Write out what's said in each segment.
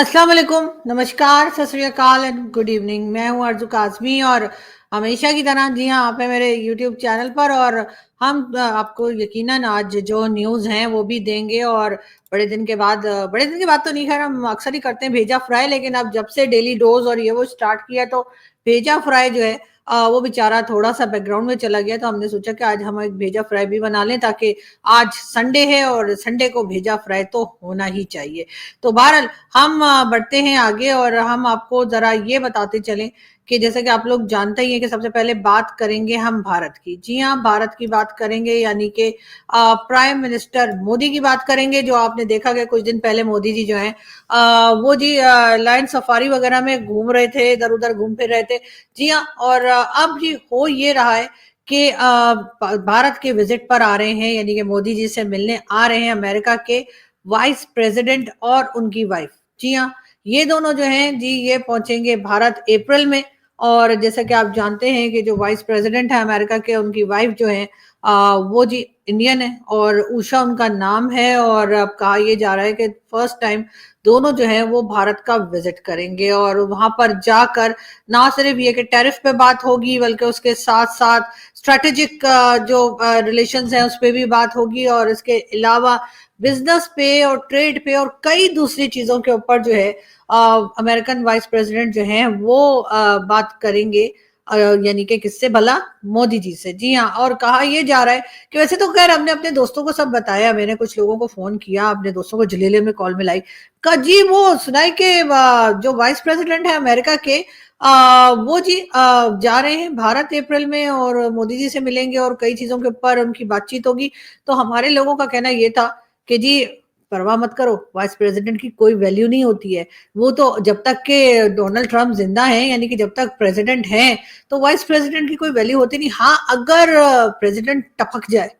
अस्सलाम वालेकुम, नमस्कार, सत श्री अकाल एंड गुड इवनिंग। मैं हूँ आरज़ू काज़मी और हमेशा की तरह जी हाँ, आप हैं मेरे यूट्यूब चैनल पर और हम आपको यकीनन आज जो न्यूज़ हैं वो भी देंगे और बड़े दिन के बाद तो नहीं, खैर हम अक्सर ही करते हैं भेजा फ्राई, लेकिन अब जब से डेली डोज़ और ये वो स्टार्ट किया तो भेजा फ्राई जो है वो बेचारा थोड़ा-सा बैकग्राउंड में चला गया, तो हमने सोचा कि आज हम एक भेजा फ्राई भी बना लें, ताकि आज संडे है और संडे को भेजा फ्राई तो होना ही चाहिए। तो बहरहाल हम बढ़ते हैं आगे और हम आपको ज़रा ये बताते चलें कि जैसे कि आप लोग जानते ही हैं कि सबसे पहले बात करेंगे हम भारत की। जी हाँ, भारत की बात करेंगे, यानी कि प्राइम मिनिस्टर मोदी की बात करेंगे। जो आपने देखा कि कुछ दिन पहले मोदी जी जो हैं वो जी लायन सफारी वगैरह में घूम रहे थे, इधर-उधर घूम फिर रहे थे। जी हाँ, और अब जी हो ये रहा है कि भारत के विजिट पर आ रहे हैं, यानी कि मोदी जी से मिलने आ रहे हैं अमेरिका के वाइस प्रेसिडेंट और उनकी वाइफ। जी हाँ, ये दोनों जो हैं जी ये पहुंचेंगे भारत अप्रैल में। और जैसा कि आप जानते हैं कि जो वाइस प्रेसिडेंट है अमेरिका के, उनकी वाइफ जो है वो जी इंडियन है और उषा उनका नाम है। और अब कहा यह जा रहा है कि फर्स्ट टाइम दोनों जो है वो भारत का विजिट करेंगे और वहां पर जाकर ना सिर्फ ये कि टैरिफ पे बात होगी, बल्कि उसके साथ साथ स्ट्रेटेजिक जो रिलेशंस हैं उस पर भी बात होगी, और इसके अलावा बिजनेस पे और ट्रेड पे और कई दूसरी चीजों के ऊपर जो है अमेरिकन वाइस प्रेसिडेंट जो हैं वो बात करेंगे, यानी कि किससे भला, मोदी जी से। जी हाँ, और कहा यह जा रहा है कि वैसे तो खैर हमने अपने दोस्तों को सब बताया, मैंने कुछ लोगों को फोन किया, अपने दोस्तों को जलीले में कॉल मिलाई, का जी वो सुनाई कि जो वाइस प्रेसिडेंट है अमेरिका के वो जी जा रहे हैं भारत अप्रैल में और मोदी जी से मिलेंगे और कई चीजों के ऊपर उनकी बातचीत होगी। तो हमारे लोगों का कहना ये था कि जी परवाह मत करो, वाइस प्रेसिडेंट की कोई वैल्यू नहीं होती है। वो तो जब तक के डोनाल्ड ट्रंप जिंदा हैं, यानी कि जब तक प्रेसिडेंट हैं, तो वाइस प्रेसिडेंट की कोई वैल्यू होती नहीं। हाँ, अगर प्रेसिडेंट टपक जाए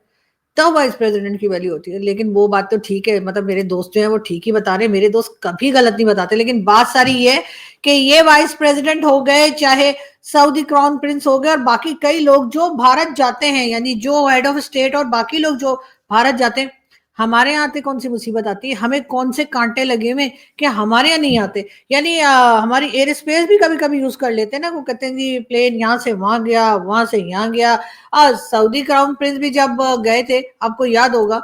तब वाइस प्रेसिडेंट की वैल्यू होती है। लेकिन वो बात तो ठीक है, मतलब मेरे दोस्त जो हैं वो ठीक ही बता रहे हैं, मेरे दोस्त कभी गलत नहीं बताते। लेकिन बात सारी ये है कि ये वाइस प्रेसिडेंट हो गए, चाहे सऊदी क्राउन प्रिंस हो गए, और बाकी कई लोग जो भारत जाते हैं, यानी जो हेड ऑफ स्टेट और बाकी लोग जो भारत जाते हैं, हमारे यहाँ आते कौन सी मुसीबत आती है, हमें कौन से कांटे लगे हुए कि हमारे यहाँ नहीं आते। यानी हमारी एयर स्पेस भी कभी कभी यूज कर लेते हैं ना, वो कहते हैं जी प्लेन यहाँ से वहां गया, वहां से यहाँ गया। सऊदी क्राउन प्रिंस भी जब गए थे, आपको याद होगा,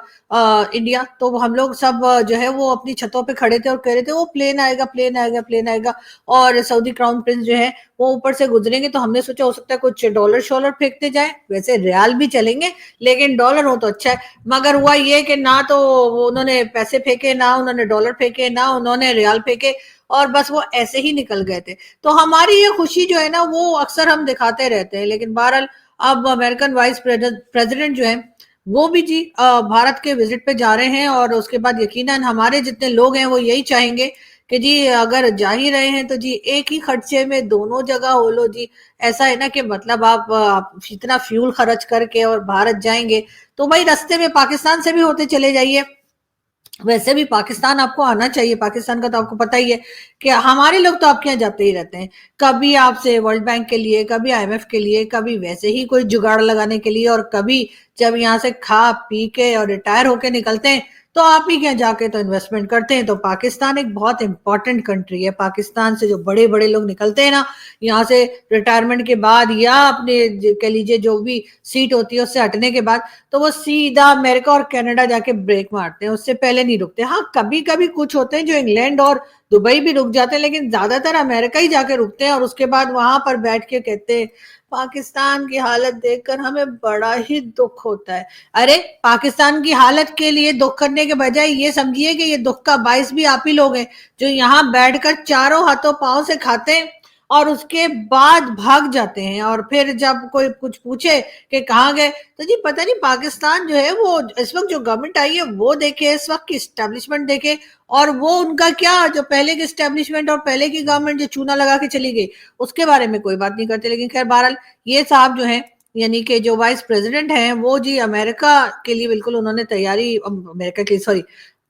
इंडिया, तो हम लोग सब जो है वो अपनी छतों पे खड़े थे और कह रहे थे वो प्लेन आएगा, प्लेन आएगा, प्लेन आएगा। और सऊदी क्राउन प्रिंस जो है वो ऊपर से गुजरेंगे, तो हमने सोचा हो सकता है कुछ डॉलर शॉलर फेंकते जाए, वैसे रियाल भी चलेंगे लेकिन डॉलर हो तो अच्छा है। मगर हुआ ये कि ना तो वो उन्होंने पैसे फेंके, ना उन्होंने डॉलर फेंके, ना उन्होंने रियाल फेंके, और बस वो ऐसे ही निकल गए थे। तो हमारी ये खुशी जो है ना वो अक्सर हम दिखाते रहते हैं, लेकिन बहरहाल अब अमेरिकन वाइस प्रेसिडेंट जो है वो भी जी भारत के विजिट पे जा रहे हैं। और उसके बाद यकीनन हमारे जितने लोग हैं वो यही चाहेंगे कि जी अगर जा ही रहे हैं तो जी एक ही खर्चे में दोनों जगह हो लो जी। ऐसा है ना कि मतलब आप इतना फ्यूल खर्च करके और भारत जाएंगे, तो भाई रास्ते में पाकिस्तान से भी होते चले जाइए। वैसे भी पाकिस्तान आपको आना चाहिए, पाकिस्तान का तो आपको पता ही है कि हमारे लोग तो आपके यहाँ जाते ही रहते हैं, कभी आपसे वर्ल्ड बैंक के लिए, कभी आईएमएफ के लिए, कभी वैसे ही कोई जुगाड़ लगाने के लिए, और कभी जब यहाँ से खा पी के और रिटायर होके निकलते हैं तो आप ही के यहाँ जाके तो इन्वेस्टमेंट करते हैं। तो पाकिस्तान एक बहुत इंपॉर्टेंट कंट्री है। पाकिस्तान से जो बड़े बड़े लोग निकलते हैं ना यहाँ से रिटायरमेंट के बाद, या अपने कह लीजिए जो भी सीट होती है उससे हटने के बाद, तो वो सीधा अमेरिका और कनाडा जाके ब्रेक मारते हैं, उससे पहले नहीं रुकते। हाँ, कभी कभी कुछ होते हैं जो इंग्लैंड और दुबई भी रुक जाते हैं, लेकिन ज्यादातर अमेरिका ही जाके रुकते हैं, और उसके बाद वहां पर बैठ के कहते हैं पाकिस्तान की हालत देखकर हमें बड़ा ही दुख होता है। अरे पाकिस्तान की हालत के लिए दुख करने के बजाय ये समझिए कि ये दुख का बायस भी आप ही लोग हैं, जो यहाँ बैठकर चारों हाथों पांव से खाते हैं और उसके बाद भाग जाते हैं। और फिर जब कोई कुछ पूछे कि कहाँ गए, तो जी पता नहीं, पाकिस्तान जो है वो इस वक्त जो गवर्नमेंट आई है वो देखे, इस वक्त की स्टैब्लिशमेंट देखे, और वो उनका क्या, जो पहले की स्टैब्लिशमेंट और पहले की गवर्नमेंट जो चूना लगा के चली गई, उसके बारे में कोई बात नहीं करते। लेकिन खैर बहरहाल ये साहब जो है, यानी कि जो वाइस प्रेसिडेंट हैं, वो जी अमेरिका के लिए बिल्कुल उन्होंने तैयारी, अमेरिका के सॉरी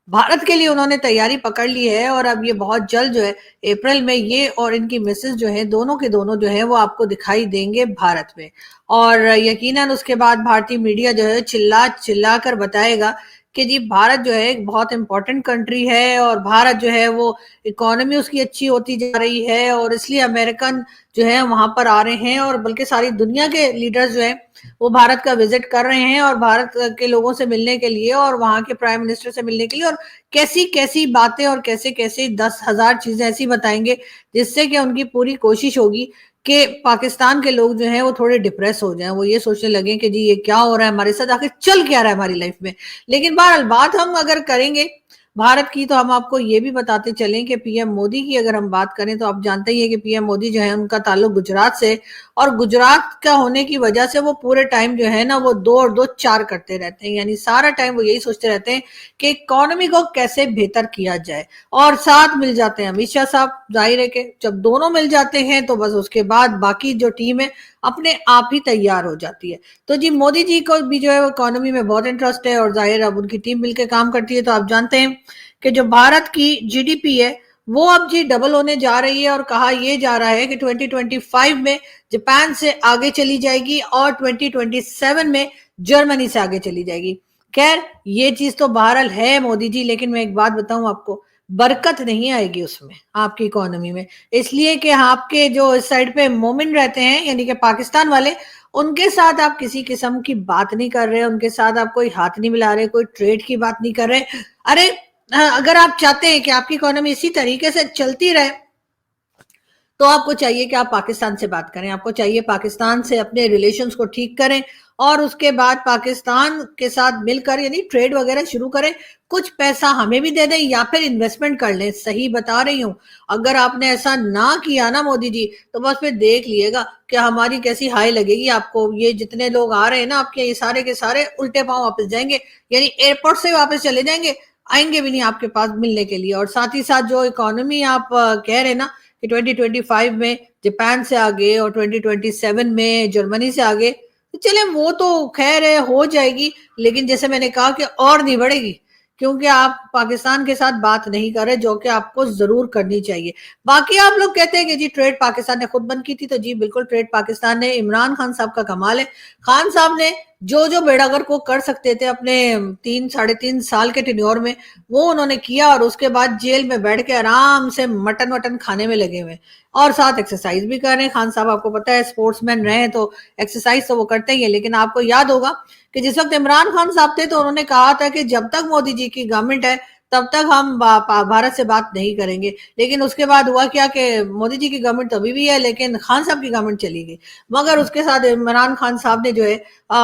भारत के लिए उन्होंने तैयारी पकड़ ली है। और अब ये बहुत जल्द जो है अप्रैल में ये और इनकी मिसेस जो है दोनों के दोनों जो है वो आपको दिखाई देंगे भारत में। और यकीनन उसके बाद भारतीय मीडिया जो है चिल्ला चिल्ला कर बताएगा کہ جی भारत जो है एक बहुत इंपॉर्टेंट कंट्री है और भारत जो है वो इकोनॉमी उसकी अच्छी होती जा रही है और इसलिए अमेरिकन जो है वहां पर आ रहे हैं और बल्कि सारी दुनिया के लीडर्स जो है वो भारत का विजिट कर रहे हैं और भारत के लोगों से मिलने के लिए और वहां के प्राइम मिनिस्टर से मिलने के लिए और कैसी कैसी बातें और कैसे कैसे 10,000 चीजें ऐसी बताएंगे जिससे कि उनकी पूरी कोशिश होगी कि पाकिस्तान के लोग जो हैं वो थोड़े डिप्रेस हो जाएं, वो ये सोचने लगे कि जी ये क्या हो रहा है हमारे साथ, आखिर चल क्या रहा है हमारी लाइफ में। लेकिन बहरहाल बात हम अगर करेंगे भारत की तो हम आपको ये भी बताते चलें कि पीएम मोदी की अगर हम बात करें तो आप जानते ही हैं कि पीएम मोदी जो है उनका ताल्लुक गुजरात से, और गुजरात का होने की वजह से वो पूरे टाइम जो है ना वो 2 और 2 4 करते रहते हैं, यानी सारा टाइम वो यही सोचते रहते हैं कि इकोनॉमी को कैसे बेहतर किया जाए। और साथ मिल जाते हैं अमित शाह साहब, जाहिर है कि जब दोनों मिल जाते हैं तो बस उसके बाद बाकी जो टीम है अपने आप ही तैयार हो जाती है। तो जी मोदी जी को भी जो है इकोनॉमी में बहुत इंटरेस्ट है और जाहिर अब उनकी टीम मिलकर काम करती है। तो आप जानते हैं कि जो भारत की जीडीपी है वो अब जी डबल होने जा रही है और कहा यह जा रहा है कि 2025 में जापान से आगे चली जाएगी और 2027 में जर्मनी से आगे चली जाएगी। खैर ये चीज तो बहरहाल है मोदी जी, लेकिन मैं एक बात बताऊं आपको, बरकत नहीं आएगी उसमें आपकी इकोनॉमी में, इसलिए कि आपके जो इस साइड पे मोमिन रहते हैं यानी कि पाकिस्तान वाले, उनके साथ आप किसी किस्म की बात नहीं कर रहे, उनके साथ आप कोई हाथ नहीं मिला रहे, कोई ट्रेड की बात नहीं कर रहे। अरे अगर आप चाहते हैं कि आपकी इकोनॉमी इसी तरीके से चलती रहे तो आपको चाहिए कि आप पाकिस्तान से बात करें, आपको चाहिए पाकिस्तान से अपने रिलेशंस को ठीक करें और उसके बाद पाकिस्तान के साथ मिलकर यानी ट्रेड वगैरह शुरू करें, कुछ पैसा हमें भी दे दें या फिर इन्वेस्टमेंट कर लें। सही बता रही हूं, अगर आपने ऐसा ना किया ना मोदी जी तो बस फिर देख लिएगा कि हमारी कैसी हाई लगेगी आपको। ये जितने लोग आ रहे हैं ना आपके, ये सारे के सारे उल्टे पांव वापस जाएंगे, यानी एयरपोर्ट से वापस चले जाएंगे, आएंगे भी नहीं आपके पास मिलने के लिए। और साथ ही साथ जो इकोनॉमी आप कह रहे हैं ना कि 2025 में जापान से आगे और 2027 में जर्मनी से आगे, तो चले वो तो खैर है हो जाएगी, लेकिन जैसे मैंने कहा कि और नहीं बढ़ेगी क्योंकि आप पाकिस्तान के साथ बात नहीं कर रहे, जो कि आपको जरूर करनी चाहिए। बाकी आप लोग कहते हैं कि जी ट्रेड पाकिस्तान ने खुद बंद की थी, तो जी बिल्कुल ट्रेड पाकिस्तान ने, इमरान खान साहब का कमाल है, खान साहब ने जो जो बेड़ागर्क वो कर सकते थे अपने 3 साढ़े 3 साल के टेन्योर में वो उन्होंने किया और उसके बाद जेल में बैठ के आराम से मटन वटन खाने में लगे हुए और साथ एक्सरसाइज भी कर रहे हैं। खान साहब आपको पता है स्पोर्ट्समैन रहे तो एक्सरसाइज तो वो करते ही है, लेकिन आपको याद होगा कि जिस वक्त इमरान खान साहब थे तो उन्होंने कहा था कि जब तक मोदी जी की गवर्नमेंट है तब तक हम भारत से बात नहीं करेंगे, लेकिन उसके बाद हुआ क्या कि मोदी जी की गवर्नमेंट तो अभी भी है लेकिन खान साहब की गवर्नमेंट चली गई। मगर उसके साथ इमरान खान साहब ने जो है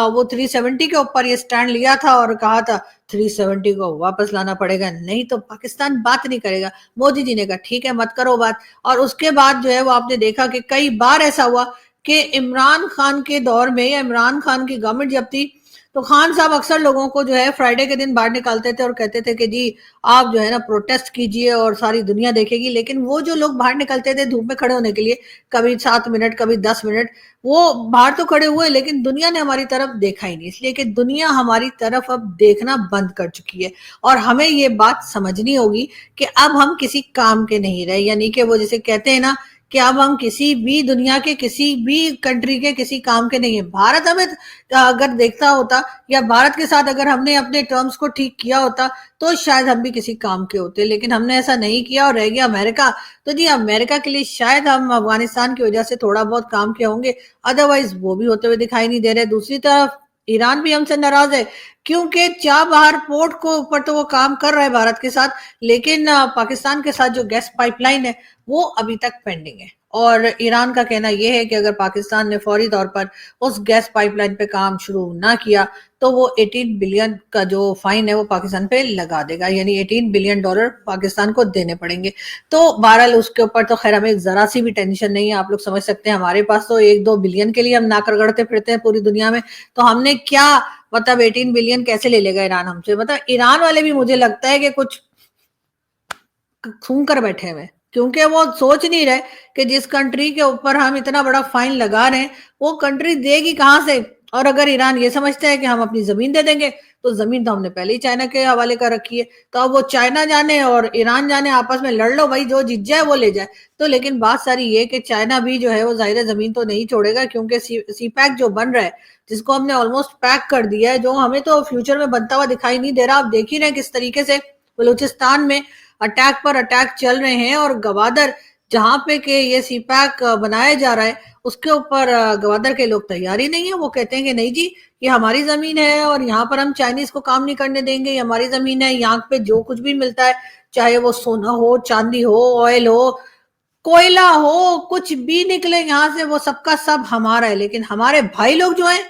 वो 370 के ऊपर ये स्टैंड लिया था और कहा था 370 को वापस लाना पड़ेगा, नहीं तो पाकिस्तान बात नहीं करेगा। मोदी जी ने कहा ठीक है मत करो बात, और उसके बाद जो है वो आपने देखा कि कई बार ऐसा हुआ कि इमरान खान के दौर में या इमरान खान की गवर्नमेंट जब थी तो खान साहब अक्सर लोगों को जो है फ्राइडे के दिन बाहर निकालते थे और कहते थे कि जी आप जो है ना प्रोटेस्ट कीजिए और सारी दुनिया देखेगी, लेकिन वो जो लोग बाहर निकलते थे धूप में खड़े होने के लिए, कभी 7 मिनट कभी 10 मिनट, वो बाहर तो खड़े हुए लेकिन दुनिया ने हमारी तरफ देखा ही नहीं, इसलिए कि दुनिया हमारी तरफ अब देखना बंद कर चुकी है और हमें ये बात समझनी होगी कि अब हम किसी काम के नहीं रहे, यानी कि वो जैसे कहते हैं ना कि अब हम किसी भी दुनिया के किसी भी कंट्री के किसी काम के नहीं है। भारत हमें अगर देखता होता या भारत के साथ अगर हमने अपने टर्म्स को ठीक किया होता तो शायद हम भी किसी काम के होते, लेकिन हमने ऐसा नहीं किया और रह गया अमेरिका। तो जी अमेरिका के लिए शायद हम अफगानिस्तान की वजह से थोड़ा बहुत काम किए होंगे, अदरवाइज वो भी होते हुए दिखाई नहीं दे रहे। दूसरी तरफ ईरान भी हमसे नाराज है क्योंकि चाबहार पोर्ट को ऊपर तो वो काम कर रहा है भारत के साथ, लेकिन पाकिस्तान के साथ जो गैस पाइपलाइन है वो अभी तक पेंडिंग है। और ईरान का कहना यह है कि अगर पाकिस्तान ने फौरी तौर पर उस गैस पाइपलाइन पे काम शुरू ना किया तो वो 18 बिलियन का जो फाइन है वो पाकिस्तान पे लगा देगा, यानी 18 बिलियन डॉलर पाकिस्तान को देने पड़ेंगे। तो बहरहाल उसके ऊपर तो खैर हमें जरा सी भी टेंशन नहीं है, आप लोग समझ सकते हैं हमारे पास तो 1-2 बिलियन के लिए हम नाक रगड़ते फिरते हैं पूरी दुनिया में, तो हमने क्या मतलब 18 बिलियन कैसे ले लेगा ईरान हमसे। मतलब ईरान वाले भी मुझे लगता है कि कुछ सूंघ कर बैठे हुए, क्योंकि वो सोच नहीं रहे कि जिस कंट्री के ऊपर हम इतना बड़ा फाइन लगा रहे हैं वो कंट्री देगी कहां से, और अगर ईरान ये समझता है कि हम अपनी जमीन दे देंगे तो जमीन तो हमने पहले ही चाइना के हवाले कर रखी है, तो अब वो चाइना जाने और ईरान जाने, आपस में लड़ लो भाई, जो जीत जाए वो ले जाए। तो लेकिन बात सारी ये कि चाइना भी जो है वो जाहिर जमीन तो नहीं छोड़ेगा, क्योंकि सी पैक जो बन रहा है, जिसको हमने ऑलमोस्ट पैक कर दिया है, जो हमें तो फ्यूचर में बनता हुआ दिखाई नहीं दे रहा। आप देख ही रहे किस तरीके से बलूचिस्तान में अटैक पर अटैक चल रहे हैं, और गवादर जहां पे के ये सी पैक बनाया जा रहा है उसके ऊपर गवादर के लोग तैयार ही नहीं है। वो कहते हैं कि नहीं जी, ये हमारी जमीन है और यहाँ पर हम चाइनीज को काम नहीं करने देंगे, ये हमारी जमीन है, यहाँ पे जो कुछ भी मिलता है, चाहे वो सोना हो, चांदी हो, ऑयल हो, कोयला हो, कुछ भी निकले यहाँ से, वो सबका सब हमारा है। लेकिन हमारे भाई लोग जो है,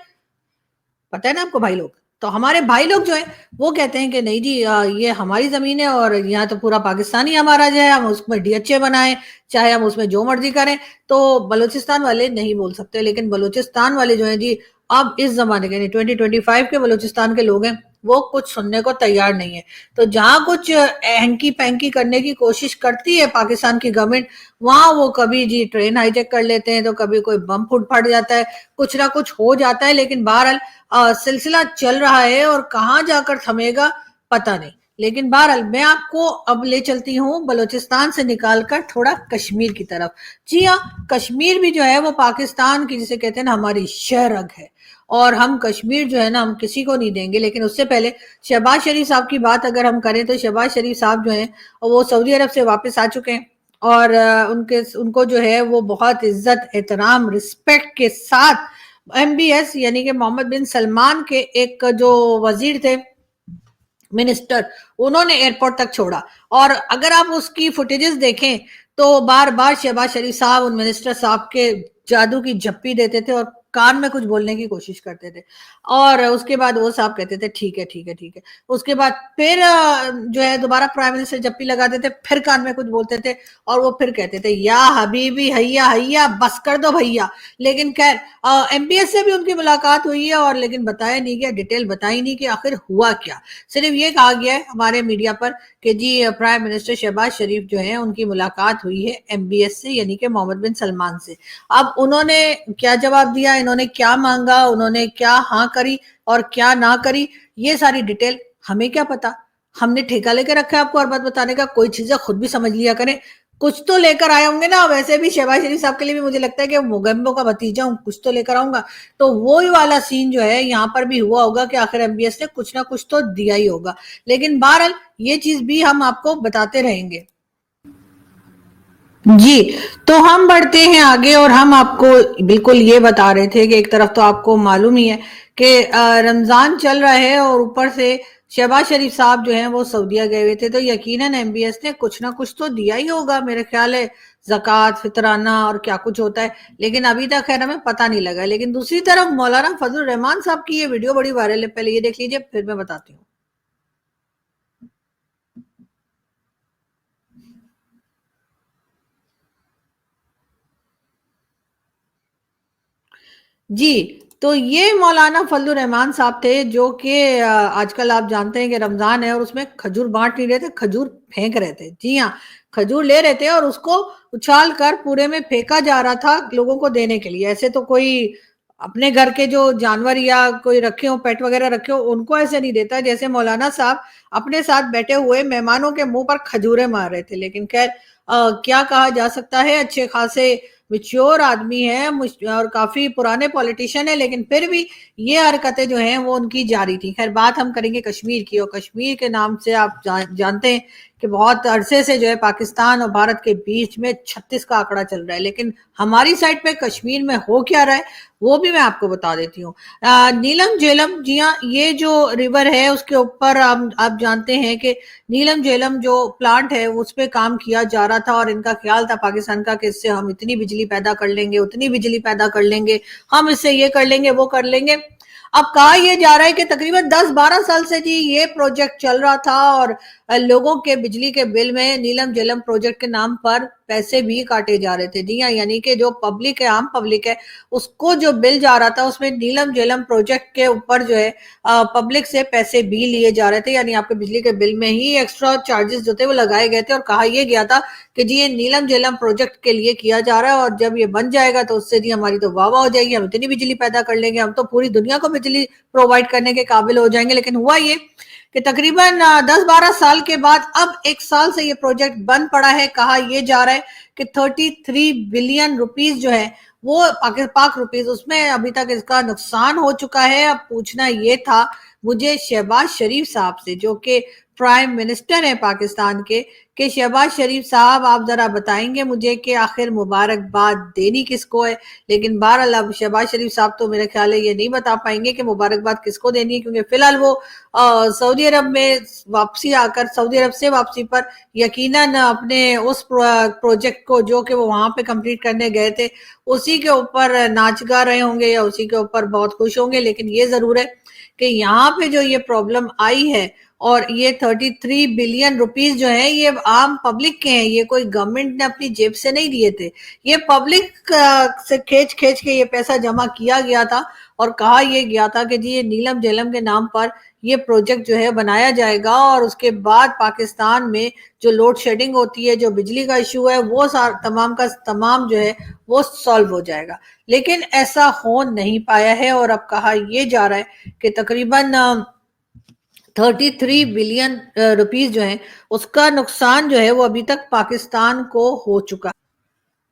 पता है ना आपको भाई लोग, तो हमारे भाई लोग जो है वो कहते हैं कि नहीं जी, ये हमारी जमीन है और यहाँ तो पूरा पाकिस्तान ही हमारा जो है, हम उसमें डीएचए बनाएं, चाहे हम उसमें जो मर्जी करें। तो बलूचिस्तान वाले नहीं बोल सकते, लेकिन बलूचिस्तान वाले जो है जी, अब इस जमाने के 2025 के बलूचिस्तान के लोग हैं, वो कुछ सुनने को तैयार नहीं है। तो जहां कुछ हैंकी पैंकी करने की कोशिश करती है पाकिस्तान की गवर्नमेंट, वहां वो कभी जी ट्रेन हाईजैक कर लेते हैं, तो कभी कोई बम फूट फट जाता है, कुछ ना कुछ हो जाता है। लेकिन बहरहाल सिलसिला चल रहा है और कहाँ जाकर थमेगा पता नहीं। लेकिन बहरहाल मैं आपको अब ले चलती हूँ बलूचिस्तान से निकालकर थोड़ा कश्मीर की तरफ। जी हाँ, कश्मीर भी जो है वो पाकिस्तान की, जिसे कहते हैं ना, हमारी शहरग है, और हम कश्मीर जो है ना, हम किसी को नहीं देंगे। लेकिन उससे पहले शहबाज शरीफ साहब की बात अगर हम करें, तो शहबाज शरीफ साहब जो हैं वो सऊदी अरब से वापस आ चुके हैं, और उनको जो है वो बहुत इज्जत, एहतराम, रिस्पेक्ट के साथ MBS यानी कि मोहम्मद बिन सलमान के एक जो वजीर थे, मिनिस्टर, उन्होंने एयरपोर्ट तक छोड़ा। और अगर आप उसकी फुटेजेस देखें तो बार बार शहबाज शरीफ साहब उन मिनिस्टर साहब के जादू की झप्पी देते थे और कान में कुछ बोलने की कोशिश करते थे, और उसके बाद वो साहब कहते थे ठीक है ठीक है ठीक है। उसके बाद फिर जो है दोबारा प्राइम मिनिस्टर झप्पी लगाते थे, फिर कान में कुछ बोलते थे, और वो फिर कहते थे या हबीबी हैया हैया, बस कर दो भैया। लेकिन खैर MBS से भी उनकी मुलाकात हुई है, और लेकिन बताया नहीं गया, डिटेल बताई नहीं कि आखिर हुआ क्या। सिर्फ ये कहा गया है हमारे मीडिया पर कि जी प्राइम मिनिस्टर शहबाज शरीफ जो है उनकी मुलाकात हुई है MBS से, यानी कि मोहम्मद बिन सलमान से। अब उन्होंने क्या जवाब दिया, इन्होंने क्या मांगा, उन्होंने क्या हाँ करी और क्या ना करी, ये सारी डिटेल हमें क्या पता। हमने ठेका लेकर रखा है आपको हर बात बताने का, कोई चीजें खुद भी समझ लिया करें, कुछ तो लेकर आए होंगे ना। वैसे भी शहबाज शरीफ साहब के लिए भी मुझे लगता है कि मोगेम्बो का भतीजा हूँ, कुछ तो लेकर आऊंगा। तो वो ही वाला सीन जो है यहाँ पर भी हुआ होगा कि आखिर MBS ने कुछ ना कुछ तो दिया ही होगा। लेकिन बहरहाल ये चीज भी हम आपको बताते रहेंगे। जी, तो हम बढ़ते हैं आगे, और हम आपको बिल्कुल ये बता रहे थे कि एक तरफ तो आपको मालूम ही है कि रमजान चल रहा है, और ऊपर से शहबाज शरीफ साहब जो हैं वो सऊदीया गए हुए थे, तो यकीनन MBS ने कुछ ना कुछ तो दिया ही होगा, मेरे ख्याल है ज़कात, फितराना और क्या कुछ होता है। लेकिन अभी तक खैर हमें पता नहीं लगा। लेकिन दूसरी तरफ मौलाना फजल रहमान साहब की ये वीडियो बड़ी वायरल है, पहले ये देख लीजिए फिर मैं बताती हूँ। जी, तो ये मौलाना फजलुर रहमान साहब थे, जो कि आजकल आप जानते हैं कि रमज़ान है और उसमें खजूर बाँट नहीं रहे थे, खजूर फेंक रहे थे। जी हाँ, खजूर ले रहे थे और उसको उछाल कर पूरे में फेंका जा रहा था लोगों को देने के लिए। ऐसे तो कोई अपने घर के जो जानवर या कोई रखे हो, पेट वगैरह रखे हो, उनको ऐसे नहीं देता, जैसे मौलाना साहब अपने साथ बैठे हुए मेहमानों के मुँह पर खजूरें मार रहे थे। लेकिन खैर क्या कहा जा सकता है, अच्छे खासे मैच्योर आदमी है और काफी पुराने पॉलिटिशियन है, लेकिन फिर भी ये हरकतें जो हैं वो उनकी जारी थी। खैर बात हम करेंगे कश्मीर की, और कश्मीर के नाम से आप जानते हैं कि बहुत अरसे से जो है पाकिस्तान और भारत के बीच में 36 का आंकड़ा चल रहा है। लेकिन हमारी साइड पे कश्मीर में हो क्या रहा है वो भी मैं आपको बता देती हूँ। नीलम झेलम, जी हाँ, ये जो रिवर है उसके ऊपर आप जानते हैं कि नीलम झेलम जो प्लांट है उस पे काम किया जा रहा था, और इनका ख्याल था पाकिस्तान का कि इससे हम इतनी बिजली पैदा कर लेंगे, उतनी बिजली पैदा कर लेंगे, हम इससे ये कर लेंगे वो कर लेंगे। अब कहा यह जा रहा है कि तकरीबन 10-12 साल से जी ये प्रोजेक्ट चल रहा था और लोगों के बिजली के बिल में नीलम झेलम प्रोजेक्ट के नाम पर पैसे भी काटे जा रहे थे। जी हाँ, यानी कि जो पब्लिक है, आम पब्लिक है, उसको जो बिल जा रहा था उसमें नीलम झेलम प्रोजेक्ट के ऊपर जो है पब्लिक से पैसे भी लिए जा रहे थे, यानी आपके बिजली के बिल में ही एक्स्ट्रा चार्जेस जो थे वो लगाए गए थे और कहा यह गया था कि जी ये नीलम झेलम प्रोजेक्ट के लिए किया जा रहा है और जब ये बन जाएगा तो उससे जी हमारी तो वाह वाह हो जाएगी, हम इतनी बिजली पैदा कर लेंगे, हम तो पूरी दुनिया को बिजली प्रोवाइड करने के काबिल हो जाएंगे। लेकिन हुआ ये कि तकरीबन 10-12 साल के बाद अब 1 साल से ये प्रोजेक्ट बंद पड़ा है। कहा यह जा रहा है कि 33 बिलियन रुपीस जो है वो पाक रुपीस, उसमें अभी तक इसका नुकसान हो चुका है। अब पूछना ये था मुझे शहबाज शरीफ साहब से, जो कि प्राइम मिनिस्टर है पाकिस्तान के, कि शहबाज शरीफ साहब आप जरा बताएंगे मुझे कि आखिर मुबारकबाद देनी किसको है। लेकिन बहरहाल अब शहबाज शरीफ साहब तो मेरे ख्याल है ये नहीं बता पाएंगे कि मुबारकबाद किसको देनी है, क्योंकि फिलहाल वो सऊदी अरब में वापसी आकर, सऊदी अरब से वापसी पर यकीनन अपने उस प्रोजेक्ट को जो कि वो वहां पे कंप्लीट करने गए थे उसी के ऊपर नाच गा रहे होंगे या उसी के ऊपर बहुत खुश होंगे। लेकिन ये जरूर है कि यहाँ पे जो ये प्रॉब्लम आई है और ये 33 बिलियन रुपीस जो है ये आम पब्लिक के हैं, ये कोई गवर्नमेंट ने अपनी जेब से नहीं दिए थे, ये पब्लिक से खींच खींच के ये पैसा जमा किया गया था और कहा यह गया था कि जी ये नीलम झेलम के नाम पर ये प्रोजेक्ट जो है बनाया जाएगा और उसके बाद पाकिस्तान में जो लोड शेडिंग होती है, जो बिजली का इशू है, वो तमाम का तमाम जो है वो सॉल्व हो जाएगा। लेकिन ऐसा हो नहीं पाया है और अब कहा यह जा रहा है कि तकरीबन 33 बिलियन रुपीस जो है उसका नुकसान जो है वो अभी तक पाकिस्तान को हो चुका।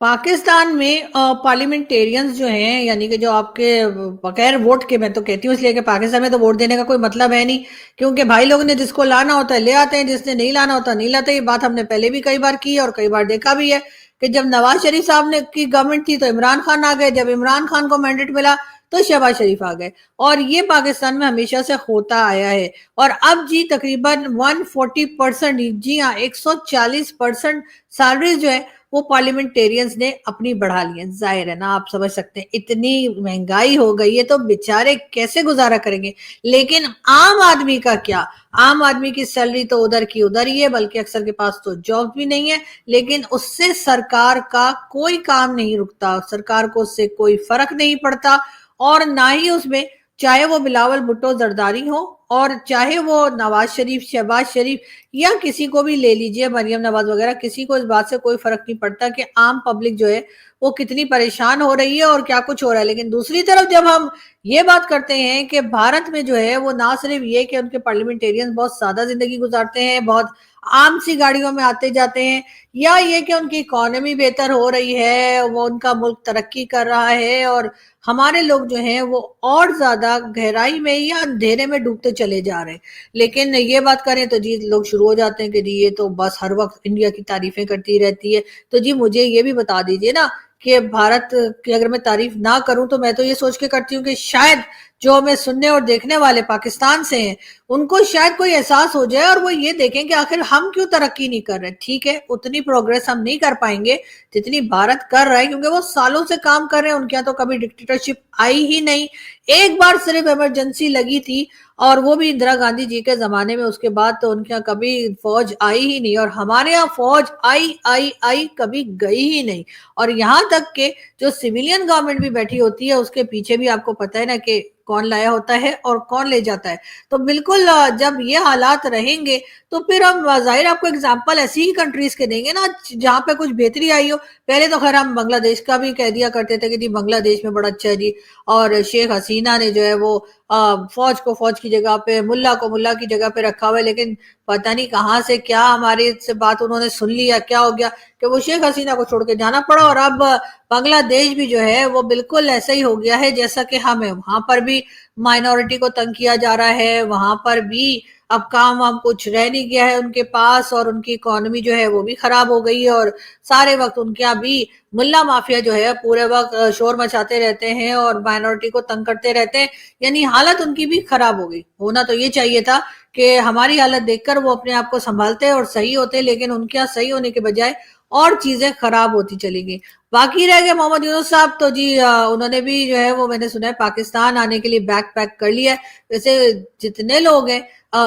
पाकिस्तान में पार्लियामेंटेरियंस जो हैं, यानी कि जो आपके बगैर वोट के, मैं तो कहती हूँ इसलिए कि पाकिस्तान में तो वोट देने का कोई मतलब है नहीं, क्योंकि भाई लोग ने जिसको लाना होता है ले आते हैं, जिसने नहीं लाना होता नहीं लाते। ये बात हमने पहले भी कई बार की और कई बार देखा भी है कि जब नवाज शरीफ साहब ने की गवर्नमेंट थी तो इमरान खान आ गए, जब इमरान खान को मैंडेट मिला तो शहबाज शरीफ आ गए, और ये पाकिस्तान में हमेशा से होता आया है। और अब जी तकरीबन 140%, जी हाँ 140% सैलरीज जो है वो पार्लियामेंटेरियंस ने अपनी बढ़ा ली है। जाहिर है ना, आप समझ सकते हैं इतनी महंगाई हो गई है तो बेचारे कैसे गुजारा करेंगे। लेकिन आम आदमी का क्या, आम आदमी की सैलरी तो उधर की उधर ही है, बल्कि अक्सर के पास तो जॉब भी नहीं है, लेकिन उससे सरकार का कोई काम नहीं रुकता, सरकार को उससे कोई फर्क नहीं पड़ता। और ना ही उसमें, चाहे वो बिलावल भुट्टो जरदारी हो और चाहे वो नवाज शरीफ, शहबाज शरीफ या किसी को भी ले लीजिए, मरियम नवाज वगैरह, किसी को इस बात से कोई फर्क नहीं पड़ता कि आम पब्लिक जो है वो कितनी परेशान हो रही है और क्या कुछ हो रहा है। लेकिन दूसरी तरफ जब हम ये बात करते हैं कि भारत में जो है वो ना सिर्फ ये कि उनके पार्लियामेंटेरियंस बहुत सादा जिंदगी गुजारते हैं, बहुत आम सी गाड़ियों में आते जाते हैं, या ये कि उनकी इकोनॉमी बेहतर हो रही है, वो उनका मुल्क तरक्की कर रहा है और हमारे लोग जो हैं वो और ज्यादा गहराई में या अंधेरे में डूबते चले जा रहे हैं। लेकिन ये बात करें तो जी लोग शुरू हो जाते हैं कि जी ये तो बस हर वक्त इंडिया की तारीफें करती रहती है। तो जी मुझे ये भी बता दीजिए ना कि भारत की अगर मैं तारीफ ना करूं तो मैं तो ये सोच के करती हूँ कि शायद जो हमें सुनने और देखने वाले पाकिस्तान से हैं उनको शायद कोई एहसास हो जाए और वो ये देखें कि आखिर हम क्यों तरक्की नहीं कर रहे। ठीक है, उतनी प्रोग्रेस हम नहीं कर पाएंगे जितनी भारत कर रहा है, क्योंकि वो सालों से काम कर रहे हैं, उनके यहाँ तो कभी डिक्टेटरशिप आई ही नहीं। एक बार सिर्फ इमरजेंसी लगी थी और वो भी इंदिरा गांधी जी के जमाने में, उसके बाद तो उनके यहाँ कभी फौज आई ही नहीं, और हमारे यहाँ फौज आई आई आई कभी गई ही नहीं। और यहाँ तक के जो सिविलियन गवर्नमेंट भी बैठी होती है उसके पीछे भी आपको पता है ना कि कौन लाया होता है और कौन ले जाता है। तो बिल्कुल जब ये हालात रहेंगे तो फिर हम जाहिर आपको एग्जांपल ऐसी ही कंट्रीज के देंगे ना जहाँ पे कुछ बेहतरी आई हो। पहले तो खैर हम बांग्लादेश का भी कह दिया करते थे कि जी बांग्लादेश में बड़ा अच्छा है जी, और शेख हसीना ने जो है वो फौज को फौज की जगह पे, मुल्ला को मुल्ला की जगह पे रखा हुआ है। लेकिन पता नहीं कहाँ से क्या हमारी से बात उन्होंने सुन लिया, क्या हो गया कि वो शेख हसीना को छोड़ के जाना पड़ा, और अब बांग्लादेश भी जो है वो बिल्कुल ऐसा ही हो गया है जैसा कि हम है। वहां पर भी माइनॉरिटी को तंग किया जा रहा है, वहां पर भी अब काम वाम कुछ रह नहीं गया है उनके पास, और उनकी इकोनॉमी जो है वो भी खराब हो गई है, और सारे वक्त उनके यहाँ भी मुल्ला माफिया जो है पूरे वक्त शोर मचाते रहते हैं और माइनॉरिटी को तंग करते रहते हैं। यानी हालत उनकी भी खराब हो गई। होना तो ये चाहिए था कि हमारी हालत देखकर वो अपने आप को संभालते और सही होते, लेकिन उनके यहाँ सही होने के बजाय اور چیزیں خراب ہوتی چلی گئی. باقی رہ گئے محمد یونس صاحب تو جی انہوں نے بھی جو ہے وہ میں نے سنا ہے پاکستان آنے کے لیے بیک پیک کر لیا ہے. ویسے جتنے لوگ ہیں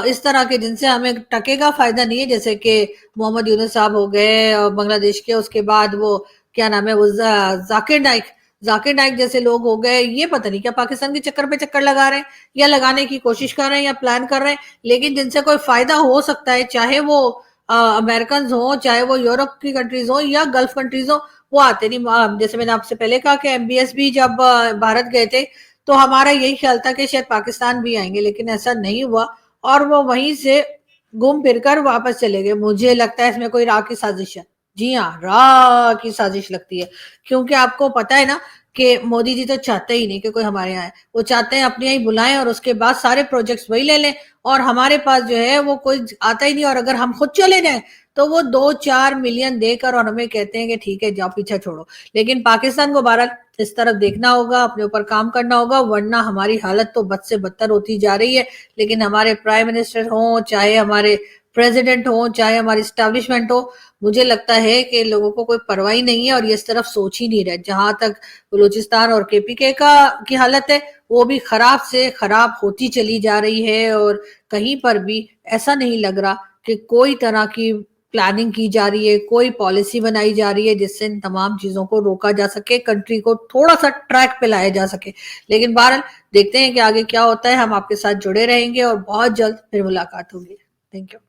اس طرح کے جن سے ہمیں ٹکے کا فائدہ نہیں ہے، جیسے کہ محمد یونس صاحب ہو گئے بنگلہ دیش کے، اس کے بعد وہ کیا نام ہے وہ ذاکر نائک جیسے لوگ ہو گئے، یہ پتہ نہیں کیا پاکستان کے چکر پہ چکر لگا رہے ہیں یا لگانے کی کوشش کر رہے ہیں یا پلان کر رہے ہیں، لیکن جن سے کوئی فائدہ ہو سکتا ہے، چاہے وہ امریکنز ہوں، چاہے وہ یورپ کی کنٹریز ہوں یا گلف کنٹریز ہوں، وہ آتے نہیں. جیسے میں نے آپ سے پہلے کہا کہ ایم بی ایس بھی جب بھارت گئے تھے تو ہمارا یہی خیال تھا کہ شاید پاکستان بھی آئیں گے، لیکن ایسا نہیں ہوا اور وہ وہیں سے گھوم پھر کر واپس چلے گئے. مجھے لگتا ہے اس میں کوئی راہ کی سازش ہے. جی ہاں، راہ کی سازش لگتی ہے، کیونکہ آپ کو پتا ہے نا کہ مودی جی تو چاہتے ہی نہیں کہ کوئی ہمارے یہاں ہے. وہ چاہتے ہیں اپنے یہاں بلائیں اور اس کے بعد سارے پروجیکٹس وہی لے لیں، اور ہمارے پاس جو ہے وہ کوئی آتا ہی نہیں. اور اگر ہم خود چلے جائیں تو وہ 2-4 ملین دے کر اور ہمیں کہتے ہیں کہ ٹھیک ہے جاؤ پیچھا چھوڑو. لیکن پاکستان کو بہرحال اس طرف دیکھنا ہوگا، اپنے اوپر کام کرنا ہوگا، ورنہ ہماری حالت تو بد سے بدتر ہوتی جا رہی ہے. لیکن ہمارے پرائم منسٹر ہوں، چاہے ہمارے پریزیڈنٹ ہوں، چاہے ہماری اسٹیبلشمنٹ ہو، مجھے لگتا ہے کہ لوگوں کو کوئی پرواہ نہیں ہے اور یہ اس طرف سوچ ہی نہیں رہے. جہاں تک بلوچستان اور کے پی کے کی حالت ہے، وہ بھی خراب سے خراب ہوتی چلی جا رہی ہے، اور کہیں پر بھی ایسا نہیں لگ رہا کہ کوئی طرح کی پلاننگ کی جا رہی ہے، کوئی پالیسی بنائی جا رہی ہے جس سے ان تمام چیزوں کو روکا جا سکے، کنٹری کو تھوڑا سا ٹریک پہ لایا جا سکے. لیکن بہرحال دیکھتے ہیں کہ آگے کیا ہوتا ہے. ہم آپ کے ساتھ جڑے رہیں گے اور بہت جلد پھر ملاقات ہوگی. Thank you.